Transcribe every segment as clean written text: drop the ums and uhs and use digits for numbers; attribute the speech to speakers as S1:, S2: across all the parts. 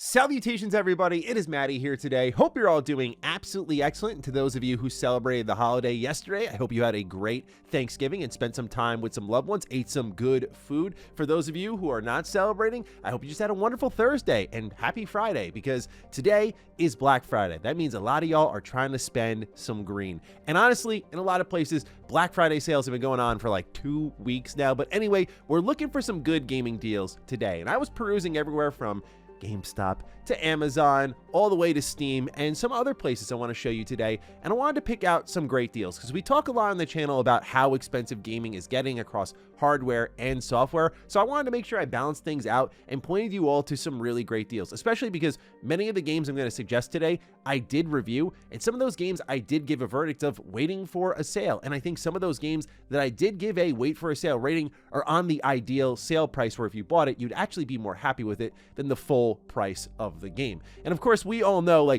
S1: Salutations, everybody. It is Matty here today. Hope you're all doing absolutely excellent. And to those of you who celebrated the holiday yesterday, I hope you had a great Thanksgiving and spent some time with some loved ones, ate some good food. For those of you who are not celebrating, I hope you just had a wonderful Thursday and happy Friday, because today is Black Friday. That means a lot of y'all are trying to spend some green. And honestly, in a lot of places, Black Friday sales have been going on for like 2 weeks now. But anyway, we're looking for some good gaming deals today. And I was perusing everywhere from GameStop to Amazon, all the way to Steam, and some other places I want to show you today. And I wanted to pick out some great deals because we talk a lot on the channel about how expensive gaming is getting across hardware and software. So I wanted to make sure I balanced things out and pointed you all to some really great deals, especially because many of the games I'm going to suggest today, I did review, and some of those games I did give a verdict of waiting for a sale. And I think some of those games that I did give a wait for a sale rating are on the ideal sale price, where if you bought it, you'd actually be more happy with it than the full price of the game. And of course, we all know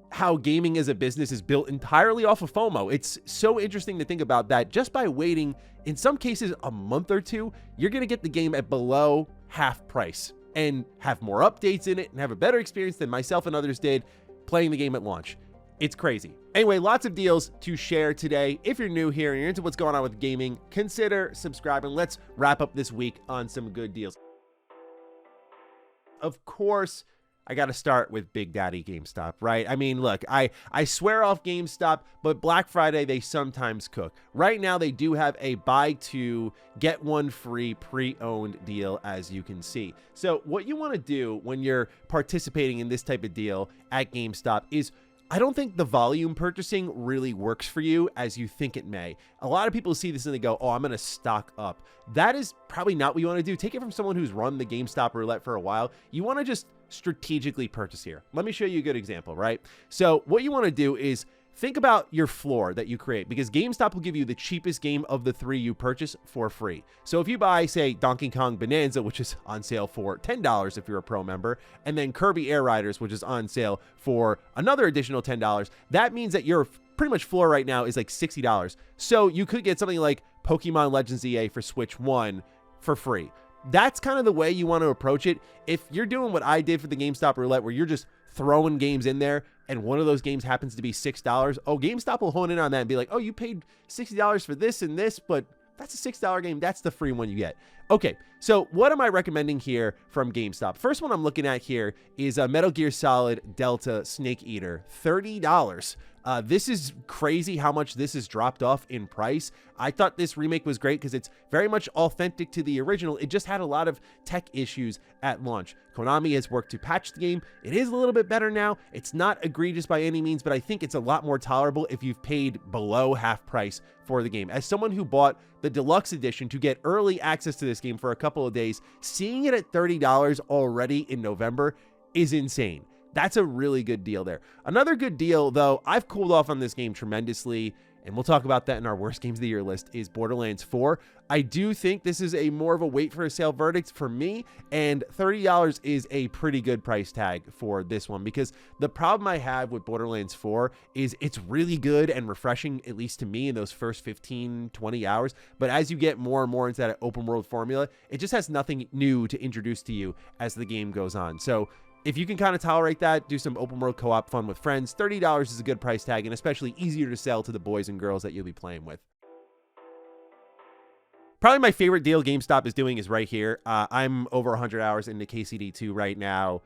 S1: how gaming as a business is built entirely off of FOMO. It's so interesting to think about that just by waiting, in some cases, a month or two, you're going to get the game at below half price and have more updates in it and have a better experience than myself and others did playing the game at launch. It's crazy. Anyway, lots of deals to share today. If you're new here and you're into what's going on with gaming, consider subscribing. Let's wrap up this week on some good deals. Of course, I got to start with Big Daddy GameStop, right? I mean, look, I swear off GameStop, but Black Friday, they sometimes cook. Right now, they do have a buy two, get one free pre-owned deal, as you can see. So what you want to do when you're participating in this type of deal at GameStop is, I don't think the volume purchasing really works for you as you think it may. A lot of people see this and they go, oh, I'm going to stock up. That is probably not what you want to do. Take it from someone who's run the GameStop roulette for a while. You want to just strategically purchase here. Let me show you a good example, right? So what you want to do is think about your floor that you create, because GameStop will give you the cheapest game of the three you purchase for free. So if you buy, say, Donkey Kong Bonanza, which is on sale for $10 if you're a pro member, and then Kirby Air Riders, which is on sale for another additional $10, that means that your pretty much floor right now is like $60. So you could get something like Pokemon Legends EA for Switch 1 for free. That's kind of the way you want to approach it. If you're doing what I did for the GameStop roulette, where you're just throwing games in there and one of those games happens to be $6, oh, GameStop will hone in on that and be like, oh, you paid $60 for this and this, but that's a $6 game. That's the free one you get. Okay, so what am I recommending here from GameStop? First one I'm looking at here is a Metal Gear Solid Delta Snake Eater, $30. This is crazy how much this has dropped off in price. I thought this remake was great because it's very much authentic to the original. It just had a lot of tech issues at launch. Konami has worked to patch the game. It is a little bit better now. It's not egregious by any means, but I think it's a lot more tolerable if you've paid below half price for the game. As someone who bought the deluxe edition to get early access to this game for a couple of days, seeing it at $30 already in November is insane. That's a really good deal there. Another good deal, though, I've cooled off on this game tremendously, and we'll talk about that in our worst games of the year list, is Borderlands 4. I do think this is a more of a wait for a sale verdict for me, and $30 is a pretty good price tag for this one, because the problem I have with Borderlands 4 is it's really good and refreshing, at least to me, in those first 15, 20 hours. But as you get more and more into that open world formula, it just has nothing new to introduce to you as the game goes on. So if you can kind of tolerate that, do some open world co-op fun with friends, $30 is a good price tag, and especially easier to sell to the boys and girls that you'll be playing with. Probably my favorite deal GameStop is doing is right here. I'm over 100 hours into KCD2 right now.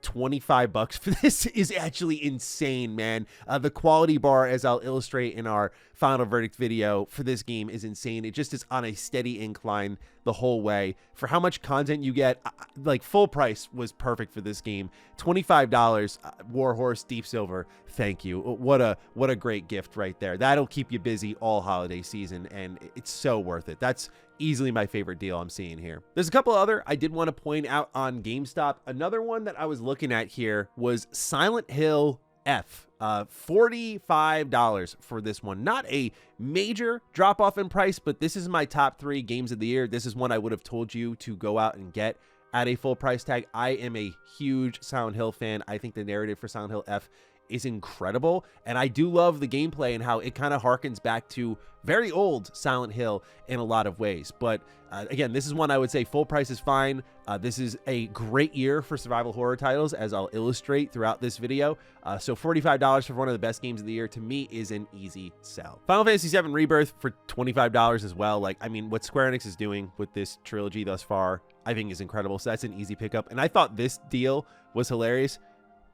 S1: $25 for this is actually insane, man. The quality bar, as I'll illustrate in our final verdict video for this game, is insane. It just is on a steady incline the whole way. For how much content you get, like full price was perfect for this game. $25, Warhorse Deep Silver, thank you. What a great gift right there. That'll keep you busy all holiday season, and it's so worth it. That's easily my favorite deal I'm seeing here. There's a couple other I did want to point out on GameStop. Another one that I was looking at here was Silent Hill F. $45 for this one. Not a major drop off in price, but this is my top 3 games of the year. This is one I would have told you to go out and get at a full price tag. I am a huge Silent Hill fan. I think the narrative for Silent Hill F is incredible, and I do love the gameplay and how it kind of harkens back to very old Silent Hill in a lot of ways. But again, this is one I would say full price is fine. This is a great year for survival horror titles, as I'll illustrate throughout this video. So $45 for one of the best games of the year, to me, is an easy sell. Final Fantasy VII Rebirth for $25 as well. Like, I mean, what Square Enix is doing with this trilogy thus far, I think is incredible. So that's an easy pickup. And I thought this deal was hilarious.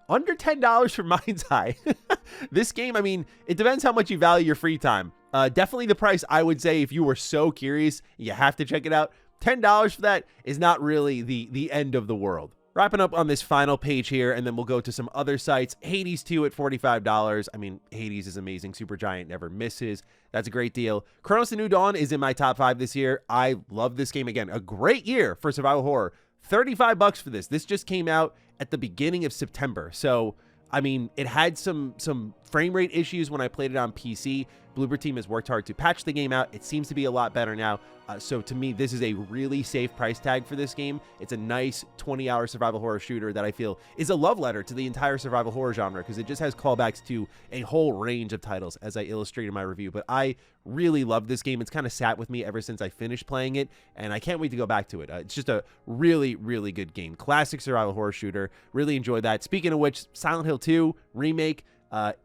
S1: Under $10 for Mind's Eye. This game, I mean, it depends how much you value your free time. Definitely the price, I would say, if you were so curious, you have to check it out. $10 for that is not really the end of the world. Wrapping up on this final page here, and then we'll go to some other sites. Hades 2 at $45. I mean, Hades is amazing. Supergiant never misses. That's a great deal. Chronos: The New Dawn is in my top 5 this year. I love this game. Again, a great year for survival horror. $35 for this. This just came out at the beginning of September. So, I mean, it had some frame rate issues when I played it on PC. Bloober Team has worked hard to patch the game out. It seems to be a lot better now. So to me, this is a really safe price tag for this game. It's a nice 20-hour survival horror shooter that I feel is a love letter to the entire survival horror genre, because it just has callbacks to a whole range of titles, as I illustrated in my review. But I really love this game. It's kind of sat with me ever since I finished playing it, and I can't wait to go back to it. It's just a really, really good game. Classic survival horror shooter. Really enjoyed that. Speaking of which, Silent Hill 2 Remake,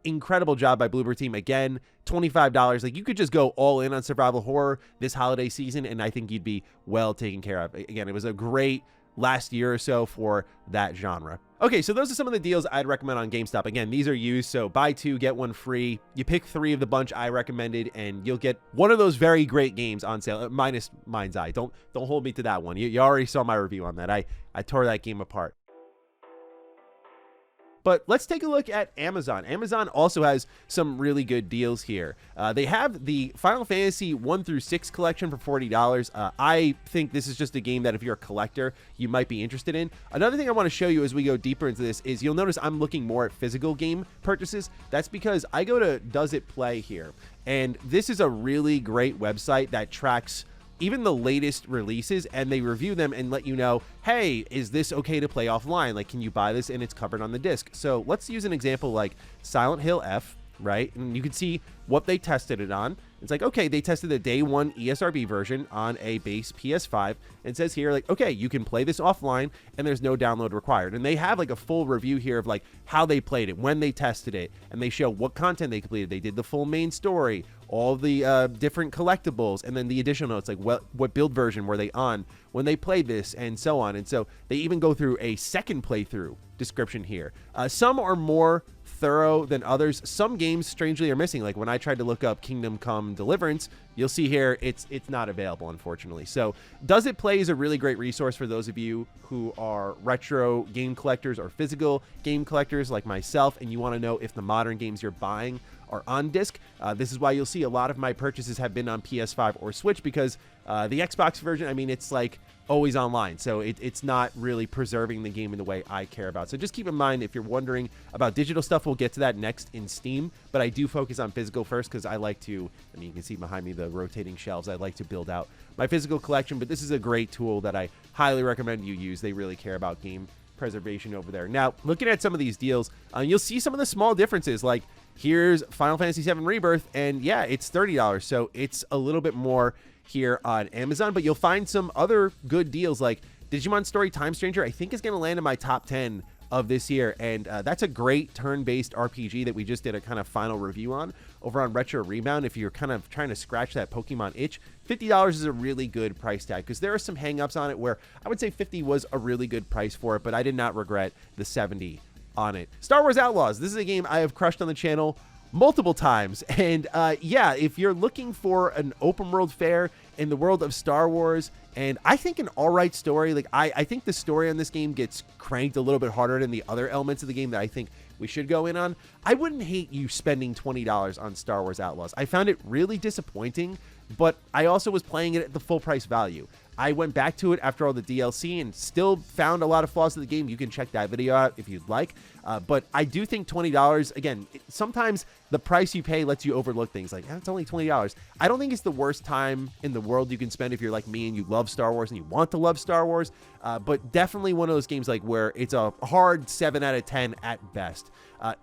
S1: incredible job by Bloober Team. Again, $25. Like, you could just go all in on survival horror this holiday season, and I think you'd be well taken care of. Again, it was a great last year or so for that genre. Okay, so those are some of the deals I'd recommend on GameStop. Again, these are used, so buy 2, get 1 free. You pick 3 of the bunch I recommended, and you'll get one of those very great games on sale, minus Mind's Eye. Don't hold me to that one. You already saw my review on that. I tore that game apart. But let's take a look at Amazon. Amazon also has some really good deals here. They have the Final Fantasy 1 through 6 collection for $40. I think this is just a game that if you're a collector, you might be interested in. Another thing I want to show you as we go deeper into this is you'll notice I'm looking more at physical game purchases. That's because I go to Does It Play here. And this is a really great website that tracks even the latest releases, and they review them and let you know, hey, is this okay to play offline? Like, can you buy this and it's covered on the disc? So let's use an example like Silent Hill F, right? And you can see what they tested it on. It's like, okay, they tested the day 1 ESRB version on a base PS5. It says here, like, okay, you can play this offline and there's no download required. And they have like a full review here of like how they played it, when they tested it, and they show what content they completed. They did the full main story, all the different collectibles, and then the additional notes, like what build version were they on when they played this, and so on. And so they even go through a second playthrough description here. Some are more thorough than others. Some games strangely are missing. Like when I tried to look up Kingdom Come Deliverance, you'll see here it's not available, unfortunately. So Does It Play is a really great resource for those of you who are retro game collectors or physical game collectors like myself, and you want to know if the modern games you're buying are on disc. This is why you'll see a lot of my purchases have been on PS5 or Switch, because the Xbox version, I mean, it's like always online, so it's not really preserving the game in the way I care about. So just keep in mind, if you're wondering about digital stuff, we'll get to that next in Steam, but I do focus on physical first because I like to, I mean, you can see behind me the rotating shelves. I like to build out my physical collection, but this is a great tool that I highly recommend you use. They really care about game preservation over there. Now, looking at some of these deals, you'll see some of the small differences. Like, here's Final Fantasy VII Rebirth, and yeah, it's $30, so it's a little bit more here on Amazon, but you'll find some other good deals. Like Digimon Story Time Stranger, I think is going to land in my top 10 of this year, and that's a great turn-based RPG that we just did a kind of final review on over on Retro Rebound. If you're kind of trying to scratch that Pokemon itch, $50 is a really good price tag, because there are some hang-ups on it where I would say $50 was a really good price for it, but I did not regret the $70 on it. Star Wars Outlaws, this is a game I have crushed on the channel multiple times, and yeah, if you're looking for an open world fare in the world of Star Wars, and I think an alright story, like I think the story on this game gets cranked a little bit harder than the other elements of the game that I think we should go in on. I wouldn't hate you spending $20 on Star Wars Outlaws. I found it really disappointing but I also was playing it at the full price value. I went back to it after all the DLC and still found a lot of flaws in the game. You can check that video out if you'd like. But I do think $20, again, sometimes the price you pay lets you overlook things like, it's only $20. I don't think it's the worst time in the world you can spend if you're like me and you love Star Wars and you want to love Star Wars. But definitely one of those games like where it's a hard 7 out of 10 at best.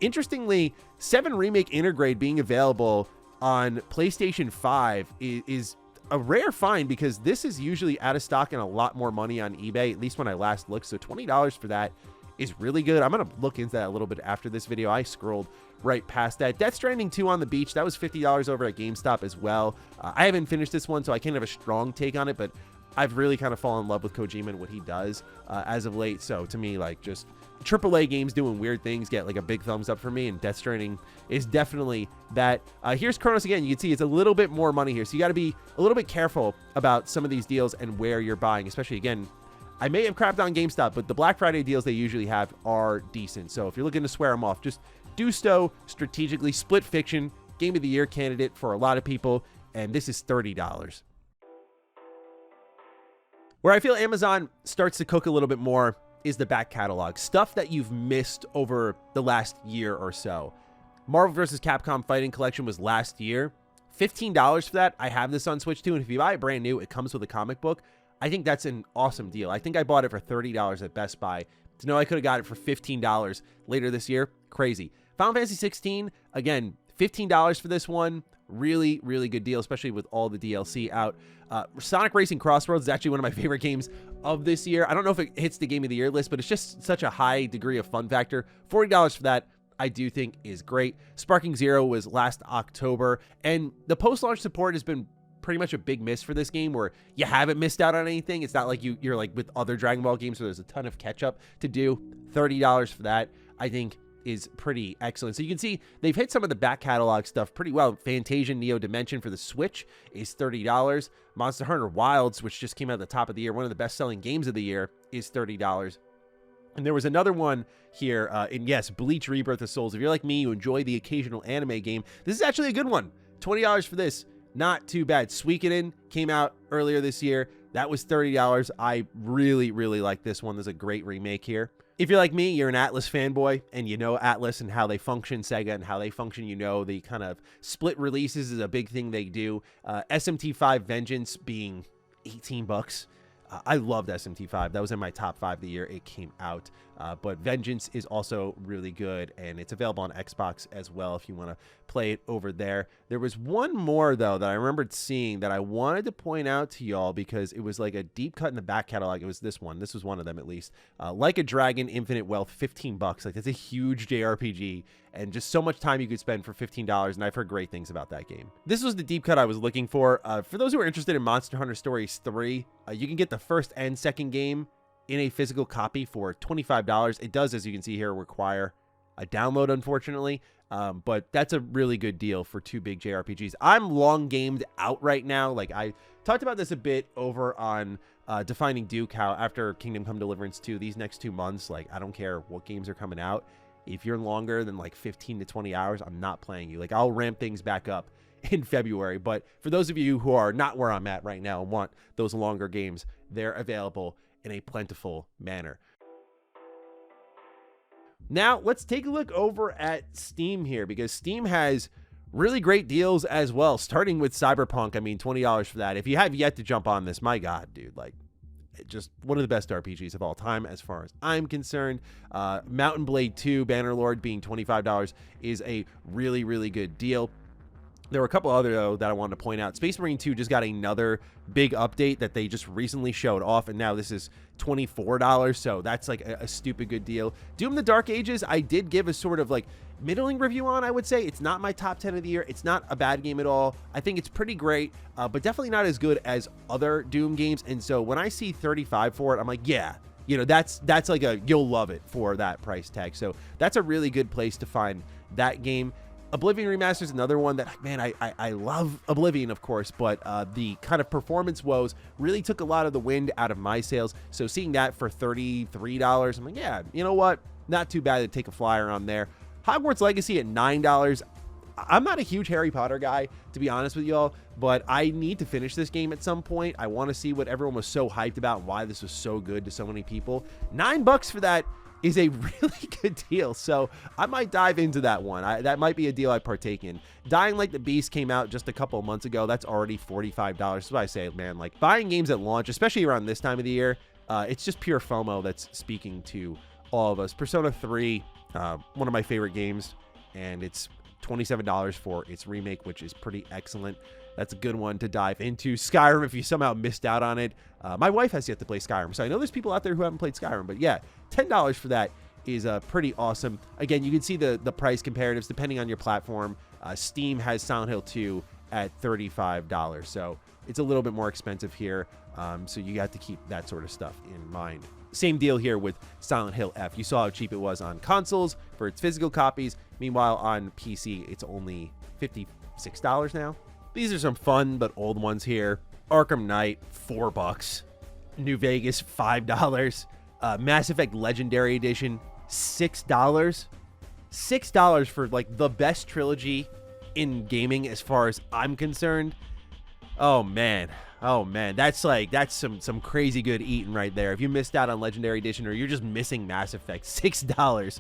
S1: Interestingly, 7 Remake Intergrade being available on PlayStation 5 is a rare find, because this is usually out of stock and a lot more money on eBay, at least when I last looked. So $20 for that is really good. I'm going to look into that a little bit after this video. I scrolled right past that. Death Stranding 2 on the beach, that was $50 over at GameStop as well. I haven't finished this one, so I can't have a strong take on it, but I've really kind of fallen in love with Kojima and what he does as of late. So to me, like, just AAA games doing weird things get like a big thumbs up for me, and Death Stranding is definitely that. Here's Chronos again. You can see it's a little bit more money here, so you got to be a little bit careful about some of these deals and where you're buying, especially, again, I may have crapped on GameStop, but the Black Friday deals they usually have are decent. So if you're looking to swear them off, just do so strategically. Split Fiction, Game of the Year candidate for a lot of people, and this is $30. Where I feel Amazon starts to cook a little bit more is the back catalog. Stuff that you've missed over the last year or so. Marvel vs. Capcom Fighting Collection was last year. $15 for that. I have this on Switch too, and if you buy it brand new, it comes with a comic book. I think that's an awesome deal. I think I bought it for $30 at Best Buy. To know I could have got it for $15 later this year, crazy. Final Fantasy 16, again, $15 for this one. Really, really good deal, especially with all the DLC out. Sonic Racing Crossroads is actually one of my favorite games of this year. I don't know if it hits the Game of the Year list, but it's just such a high degree of fun factor. $40 for that, I do think is great. Sparking Zero was last October, and the post-launch support has been pretty much a big miss for this game, where you haven't missed out on anything. It's not like you're like with other Dragon Ball games where there's a ton of catch-up to do. $30 for that, I think, is pretty excellent. So you can see they've hit some of the back catalog stuff pretty well. Fantasia Neo Dimension for the Switch is $30. Monster Hunter Wilds, which just came out at the top of the year, one of the best-selling games of the year, is $30. And there was another one here, and yes, Bleach Rebirth of Souls. If you're like me, you enjoy the occasional anime game, this is actually a good one. $20 for this, not too bad. Suikoden came out earlier this year. That was $30. I really, really like this one. There's a great remake here. If you're like me, you're an Atlas fanboy, and you know Atlas and how they function, Sega and how they function, you know the kind of split releases is a big thing they do. SMT5 Vengeance being $18. I loved SMT5. That was in my top 5 the year it came out. But Vengeance is also really good, and it's available on Xbox as well if you want to play it over there. There was one more, though, that I remembered seeing that I wanted to point out to y'all because it was like a deep cut in the back catalog. It was this one. This was one of them, at least. Like a Dragon, Infinite Wealth, $15. Like, that's a huge JRPG, and just so much time you could spend for $15, and I've heard great things about that game. This was the deep cut I was looking for. For those who are interested in Monster Hunter Stories 3, you can get the first and second game in a physical copy for $25. It does, as you can see here, require a download, unfortunately, but that's a really good deal for 2 big JRPGs. I'm long gamed out right now. Like, I talked about this a bit over on Defining Duke, how after Kingdom Come Deliverance 2, these next 2 months, like, I don't care what games are coming out. If you're longer than like 15 to 20 hours, I'm not playing you. Like, I'll ramp things back up in February. But for those of you who are not where I'm at right now and want those longer games, they're available in a plentiful manner. Now, let's take a look over at Steam here, because Steam has really great deals as well, starting with Cyberpunk. I mean, $20 for that. If you have yet to jump on this, my God, dude, like, just one of the best RPGs of all time as far as I'm concerned. Mountain Blade 2 Bannerlord being $25 is a really, really good deal. There were a couple other, though, that I wanted to point out. Space Marine 2 just got another big update that they just recently showed off, and now this is $24, so that's like a stupid good deal. Doom the Dark Ages, I did give a sort of like middling review on, I would say. It's not my top 10 of the year. It's not a bad game at all. I think it's pretty great, but definitely not as good as other Doom games, and so when I see $35 for it, I'm like, yeah, you know, that's like a, you'll love it for that price tag. So that's a really good place to find that game. Oblivion Remastered is another one that, man, I love Oblivion, of course, but the kind of performance woes really took a lot of the wind out of my sales. So seeing that for $33, I'm like, yeah, you know what? Not too bad to take a flyer on there. Hogwarts Legacy at $9. I'm not a huge Harry Potter guy, to be honest with y'all, but I need to finish this game at some point. I want to see what everyone was so hyped about and why this was so good to so many people. $9 for that is a really good deal, so I might dive into that one. That might be a deal I partake in. Dying Like the Beast came out just a couple of months ago. That's already $45. That's why I say, man, like buying games at launch, especially around this time of the year, it's just pure FOMO that's speaking to all of us. Persona 3, one of my favorite games, and it's $27 for its remake, which is pretty excellent. That's a good one to dive into. Skyrim, if you somehow missed out on it. My wife has yet to play Skyrim, so I know there's people out there who haven't played Skyrim, but yeah, $10 for that is pretty awesome. Again, you can see the price comparatives depending on your platform. Steam has Silent Hill 2 at $35, so it's a little bit more expensive here, so you got to keep that sort of stuff in mind. Same deal here with Silent Hill F. You saw how cheap it was on consoles for its physical copies. Meanwhile, on PC, it's only $56 now. These are some fun but old ones here. Arkham Knight, $4. New Vegas, $5. Mass Effect Legendary Edition, $6. $6 for like the best trilogy in gaming as far as I'm concerned. Oh man, that's some crazy good eating right there. If you missed out on Legendary Edition or you're just missing Mass Effect, $6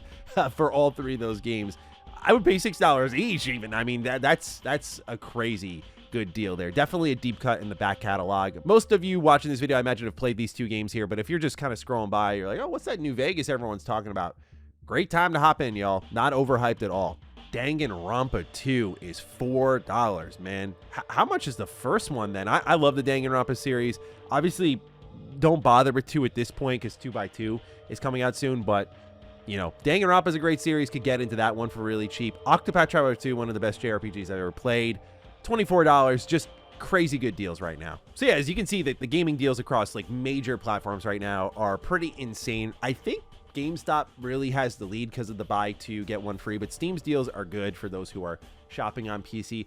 S1: for all three of those games. I would pay $6 each even. I mean, that's a crazy good deal there. Definitely a deep cut in the back catalog. Most of you watching this video, I imagine, have played these two games here, but if you're just kind of scrolling by, you're like, oh, what's that New Vegas everyone's talking about? Great time to hop in, y'all. Not overhyped at all. Danganronpa 2 is $4, man. How much is the first one then? I love the Danganronpa series. Obviously, don't bother with 2 at this point because 2x2 is coming out soon, but you know, Danganronpa is a great series. Could get into that one for really cheap. Octopath Traveler 2, one of the best JRPGs I've ever played. $24, just crazy good deals right now. So yeah, as you can see, that the gaming deals across like major platforms right now are pretty insane. I think GameStop really has the lead because of the buy 2 get 1 free, but Steam's deals are good for those who are shopping on PC.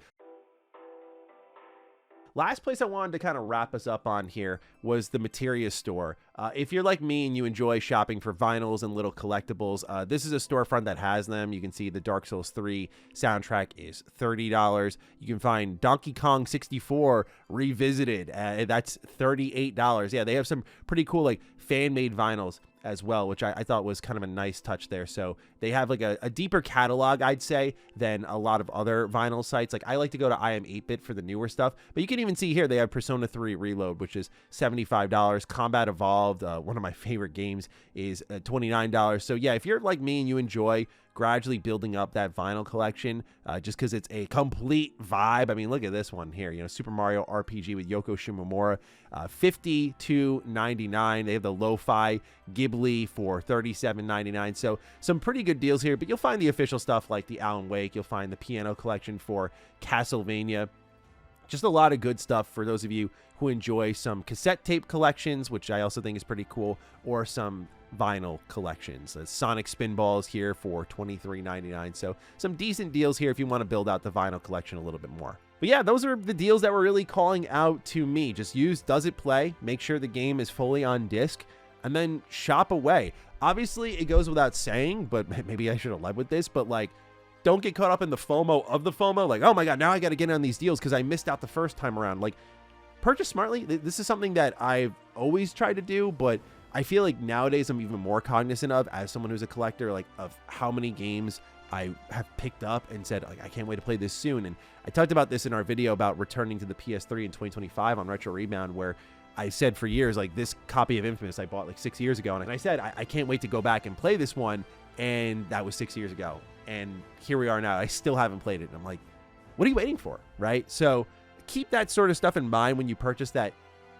S1: Last place I wanted to kind of wrap us up on here was the Materia store. If you're like me and you enjoy shopping for vinyls and little collectibles, this is a storefront that has them. You can see the Dark Souls 3 soundtrack is $30. You can find Donkey Kong 64 revisited. That's $38. Yeah, they have some pretty cool like fan-made vinyls as well, which I thought was kind of a nice touch there. So they have like a deeper catalog, I'd say, than a lot of other vinyl sites. Like I like to go to IM8bit for the newer stuff, but you can even see here they have Persona 3 Reload, which is $75. Combat Evolved, one of my favorite games, is $29. So yeah, if you're like me and you enjoy gradually building up that vinyl collection, just because it's a complete vibe. I mean, look at this one here, you know, Super Mario RPG with Yoko Shimomura, $52.99. They have the Lo-Fi Ghibli for $37.99. So some pretty good deals here, but you'll find the official stuff like the Alan Wake. You'll find the piano collection for Castlevania. Just a lot of good stuff for those of you who enjoy some cassette tape collections, which I also think is pretty cool, or some vinyl collections. Sonic Spinballs here for $23.99. So some decent deals here if you want to build out the vinyl collection a little bit more. But yeah, those are the deals that were really calling out to me. Just use Does It Play, make sure the game is fully on disc, and then shop away. Obviously, it goes without saying, but maybe I should have led with this, but like, don't get caught up in the FOMO of the FOMO. Like, oh my God, now I got to get on these deals because I missed out the first time around. Like, purchase smartly. This is something that I've always tried to do, but I feel like nowadays I'm even more cognizant of, as someone who's a collector, like of how many games I have picked up and said, like, I can't wait to play this soon. And I talked about this in our video about returning to the PS3 in 2025 on Retro Rebound, where I said for years, like, this copy of Infamous I bought like 6 years ago. And I said, I can't wait to go back and play this one. And that was 6 years ago. And here we are now. I still haven't played it. And I'm like, what are you waiting for? Right? So keep that sort of stuff in mind when you purchase that.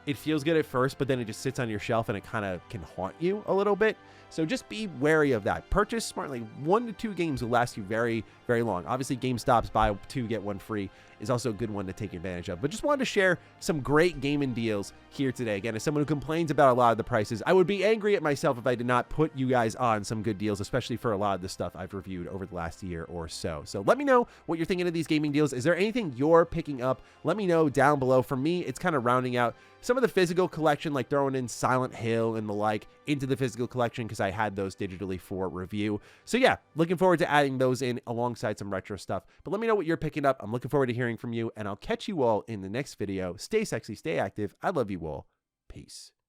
S1: It feels good at first, but then it just sits on your shelf and it kind of can haunt you a little bit. So just be wary of that. Purchase smartly. 1 to 2 games will last you very, very long. Obviously, GameStop's buy 2, get 1 free is also a good one to take advantage of. But just wanted to share some great gaming deals here today. Again, as someone who complains about a lot of the prices, I would be angry at myself if I did not put you guys on some good deals, especially for a lot of the stuff I've reviewed over the last year or so. So let me know what you're thinking of these gaming deals. Is there anything you're picking up? Let me know down below. For me, it's kind of rounding out some some of the physical collection, like throwing in Silent Hill and the like into the physical collection because I had those digitally for review. So yeah, looking forward to adding those in alongside some retro stuff. But let me know what you're picking up. I'm looking forward to hearing from you, and I'll catch you all in the next video. Stay sexy, stay active. I love you all. Peace.